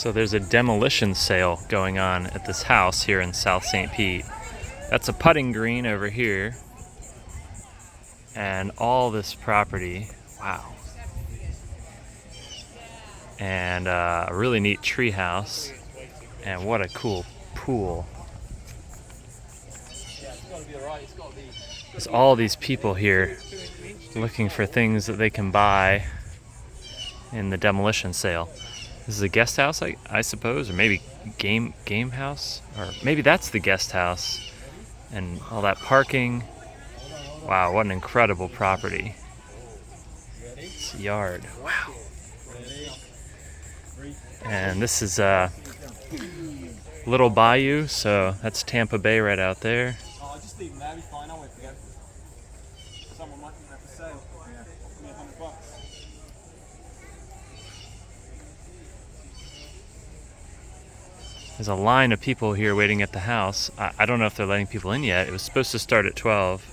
So there's a demolition sale going on at this house here in South St. Pete. That's a putting green over here. And all this property, wow. And a really neat tree house. And what a cool pool. There's all these people here looking for things that they can buy in the demolition sale. This is a guest house, I suppose, or maybe game house, or maybe that's the guest house. And all that parking. Wow, what an incredible property. This yard, wow. And this is a little bayou, so that's Tampa Bay right out there. There's a line of people here waiting at the house. I don't know if they're letting people in yet. It was supposed to start at 12.